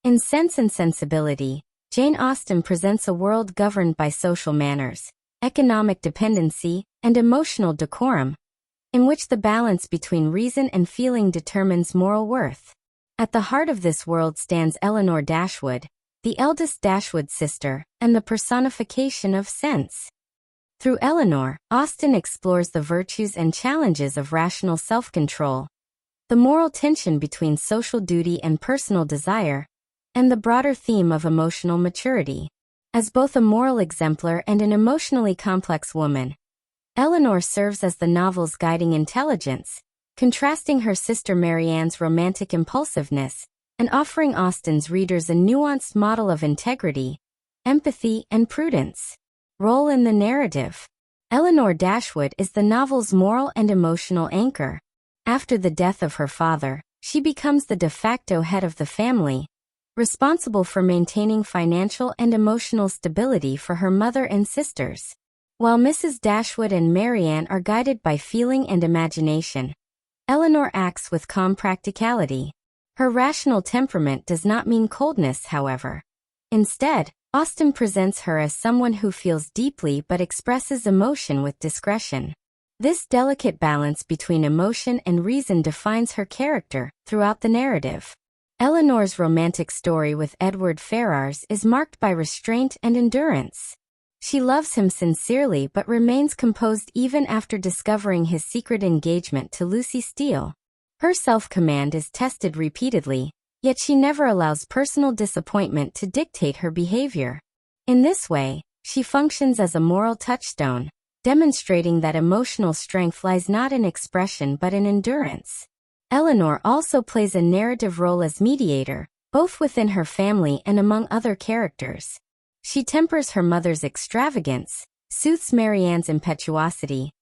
In Sense and Sensibility, Jane Austen presents a world governed by social manners, economic dependency, and emotional decorum, in which the balance between reason and feeling determines moral worth. At the heart of this world stands Elinor Dashwood, the eldest Dashwood sister, and the personification of sense. Through Elinor, Austen explores the virtues and challenges of rational self-control, the moral tension between social duty and personal desire, and the broader theme of emotional maturity. As both a moral exemplar and an emotionally complex woman, Elinor serves as the novel's guiding intelligence, contrasting her sister Marianne's romantic impulsiveness and offering Austen's readers a nuanced model of integrity, empathy, and prudence. Role in the narrative. Elinor Dashwood is the novel's moral and emotional anchor. After the death of her father, she becomes the de facto head of the family, responsible for maintaining financial and emotional stability for her mother and sisters. While Mrs. Dashwood and Marianne are guided by feeling and imagination, Elinor acts with calm practicality. Her rational temperament does not mean coldness, however. Instead, Austen presents her as someone who feels deeply but expresses emotion with discretion. This delicate balance between emotion and reason defines her character throughout the narrative. Elinor's romantic story with Edward Ferrars is marked by restraint and endurance. She loves him sincerely but remains composed even after discovering his secret engagement to Lucy Steele. Her self-command is tested repeatedly, yet she never allows personal disappointment to dictate her behavior. In this way, she functions as a moral touchstone, demonstrating that emotional strength lies not in expression but in endurance. Elinor also plays a narrative role as mediator, both within her family and among other characters. She tempers her mother's extravagance, soothes Marianne's impetuosity,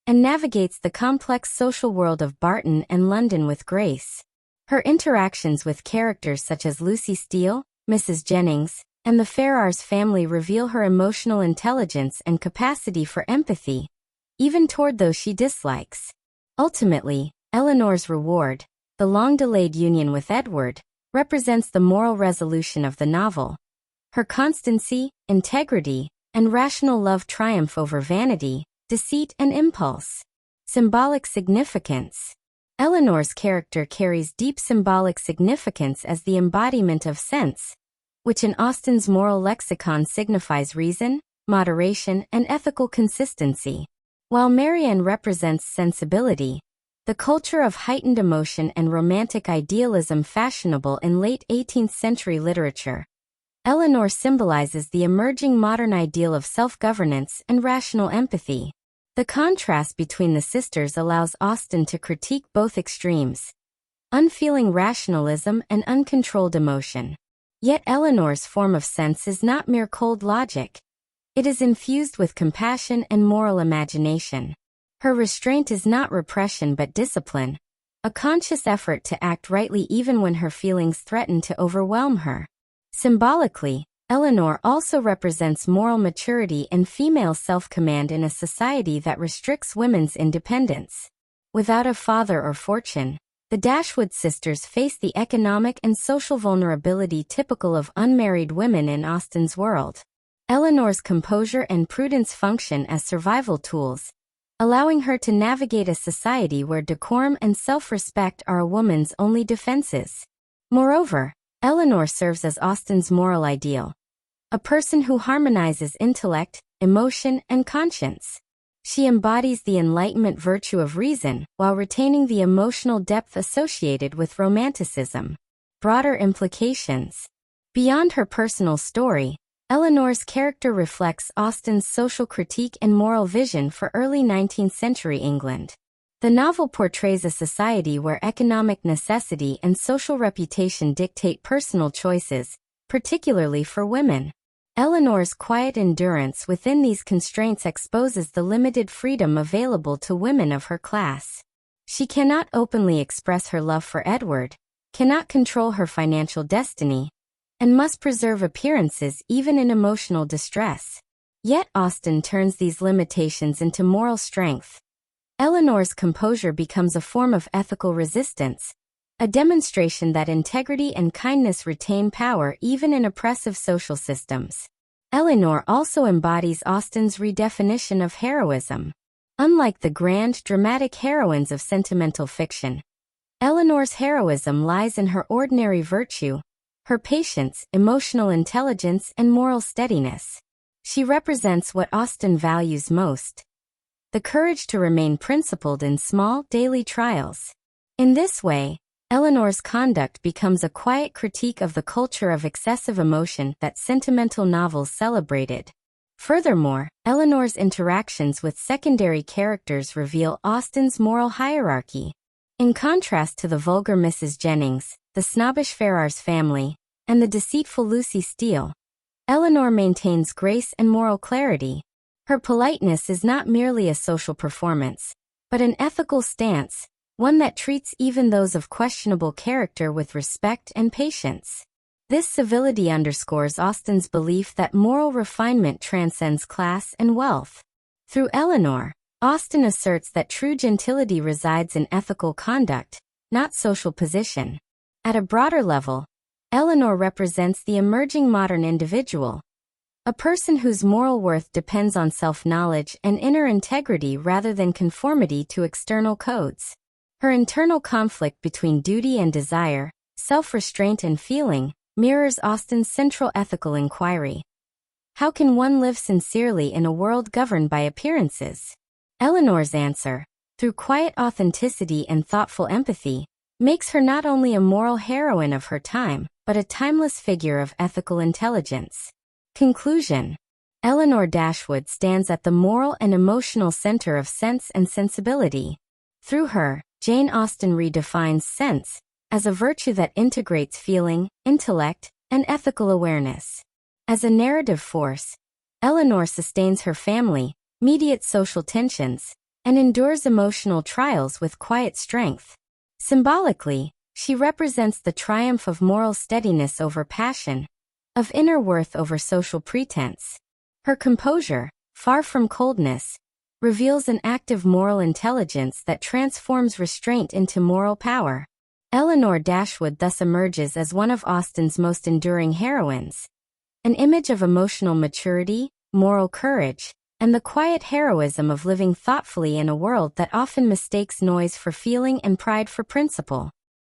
and navigates the complex social world of Barton and London with grace. Her interactions with characters such as Lucy Steele, Mrs. Jennings, and the Ferrars family reveal her emotional intelligence and capacity for empathy, even toward those she dislikes. Ultimately, Elinor's reward, the long-delayed union with Edward, represents the moral resolution of the novel. Her constancy, integrity, and rational love triumph over vanity, deceit, and impulse. Symbolic significance. Elinor's character carries deep symbolic significance as the embodiment of sense, which in Austen's moral lexicon signifies reason, moderation, and ethical consistency. While Marianne represents sensibility, the culture of heightened emotion and romantic idealism fashionable in late 18th century literature, Elinor symbolizes the emerging modern ideal of self-governance and rational empathy. The contrast between the sisters allows Austen to critique both extremes, unfeeling rationalism and uncontrolled emotion. Yet Elinor's form of sense is not mere cold logic. It is infused with compassion and moral imagination. Her restraint is not repression but discipline, a conscious effort to act rightly even when her feelings threaten to overwhelm her. Symbolically, Elinor also represents moral maturity and female self-command in a society that restricts women's independence. Without a father or fortune, the Dashwood sisters face the economic and social vulnerability typical of unmarried women in Austen's world. Elinor's composure and prudence function as survival tools, allowing her to navigate a society where decorum and self-respect are a woman's only defenses. Moreover, Elinor serves as Austen's moral ideal, a person who harmonizes intellect, emotion, and conscience. She embodies the Enlightenment virtue of reason while retaining the emotional depth associated with romanticism. Broader implications. Beyond her personal story, Elinor's character reflects Austen's social critique and moral vision for early 19th century England. The novel portrays a society where economic necessity and social reputation dictate personal choices, particularly for women. Elinor's quiet endurance within these constraints exposes the limited freedom available to women of her class. She cannot openly express her love for Edward, cannot control her financial destiny, and must preserve appearances even in emotional distress. Yet Austen turns these limitations into moral strength. Elinor's composure becomes a form of ethical resistance, a demonstration that integrity and kindness retain power even in oppressive social systems. Elinor also embodies Austen's redefinition of heroism. Unlike the grand, dramatic heroines of sentimental fiction, Elinor's heroism lies in her ordinary virtue, her patience, emotional intelligence, and moral steadiness. She represents what Austen values most: the courage to remain principled in small, daily trials. In this way, Elinor's conduct becomes a quiet critique of the culture of excessive emotion that sentimental novels celebrated. Furthermore, Elinor's interactions with secondary characters reveal Austen's moral hierarchy. In contrast to the vulgar Mrs. Jennings, the snobbish Ferrars family, and the deceitful Lucy Steele, Elinor maintains grace and moral clarity. Her politeness is not merely a social performance, but an ethical stance, one that treats even those of questionable character with respect and patience. This civility underscores Austen's belief that moral refinement transcends class and wealth. Through Elinor, Austen asserts that true gentility resides in ethical conduct, not social position. At a broader level, Elinor represents the emerging modern individual, a person whose moral worth depends on self-knowledge and inner integrity rather than conformity to external codes. Her internal conflict between duty and desire, self-restraint and feeling, mirrors Austen's central ethical inquiry. How can one live sincerely in a world governed by appearances? Elinor's answer, through quiet authenticity and thoughtful empathy, makes her not only a moral heroine of her time, but a timeless figure of ethical intelligence. Conclusion: Elinor Dashwood stands at the moral and emotional center of Sense and Sensibility. Through her, Jane Austen redefines sense as a virtue that integrates feeling, intellect, and ethical awareness. As a narrative force, Elinor sustains her family, mediates social tensions, and endures emotional trials with quiet strength. Symbolically, she represents the triumph of moral steadiness over passion, of inner worth over social pretense. Her composure, far from coldness, reveals an active moral intelligence that transforms restraint into moral power. Elinor Dashwood thus emerges as one of Austen's most enduring heroines, an image of emotional maturity, moral courage, and the quiet heroism of living thoughtfully in a world that often mistakes noise for feeling and pride for principle.